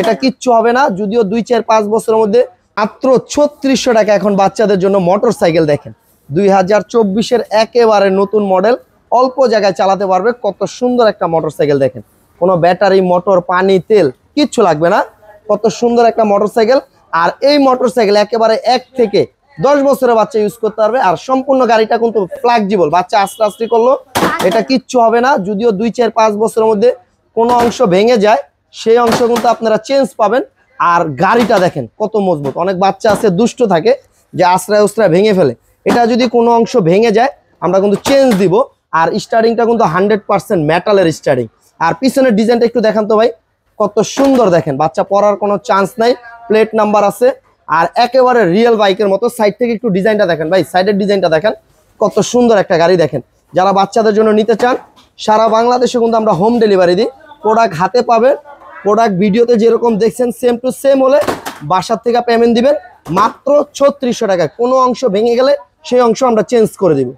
এটা কিচ্ছু হবে না, যদিও 2-4-5 বছরের মধ্যে। মাত্র 3600 টাকা এখন বাচ্চাদের জন্য মোটরসাইকেল দেখেন 2024-এর একেবারে নতুন মডেল, অল্প জায়গায় চালাতে পারবে। কত সুন্দর একটা মোটরসাইকেল দেখেন, কোনো ব্যাটারি মোটর পানি তেল কিচ্ছু লাগবে না। কত সুন্দর একটা মোটরসাইকেল। আর এই মোটরসাইকেল একেবারে 1 থেকে 10 বছরের বাচ্চা ইউজ করতে পারবে। আর সম্পূর্ণ গাড়িটা কিন্তু ফ্লেক্সিবল, বাচ্চা আস্তে আস্তে করলো এটা কিচ্ছু হবে না। যদিও 2-4-5 বছরের মধ্যে কোনো অংশ ভেঙে যায়, সেই অংশ কিন্তু আপনারা চেঞ্জ পাবেন। আর গাড়িটা দেখেন কত মজবুত। অনেক বাচ্চা আছে দুষ্ট থাকে যে আশ্রয় উশ্রয় ভেঙে ফেলে, এটা যদি কোনো অংশ ভেঙে যায় আমরা কিন্তু চেঞ্জ দিব। আর স্টার্টিংটা কিন্তু 100% মেটালের স্টার্টিং। আর পিছনের ডিজাইনটা একটু দেখান তো ভাই, কত সুন্দর দেখেন, বাচ্চা পড়ার কোনো চান্স নাই, প্লেট নাম্বার আছে। আর একেবারে রিয়েল বাইকের মতো। সাইড থেকে একটু ডিজাইনটা দেখেন ভাই, সাইডের ডিজাইনটা দেখেন, কত সুন্দর একটা গাড়ি দেখেন। যারা বাচ্চাদের জন্য নিতে চান সারা বাংলাদেশে কিন্তু আমরা হোম ডেলিভারি দিই। প্রোডাক্ট হাতে পাবেন, প্রোডাক্ট ভিডিওতে যেরকম দেখছেন সেম টু সেম হলে বাসার থেকে পেমেন্ট দিবেন মাত্র 3600 টাকায়। কোনো অংশ ভেঙে গেলে সেই অংশ আমরা চেঞ্জ করে দিব।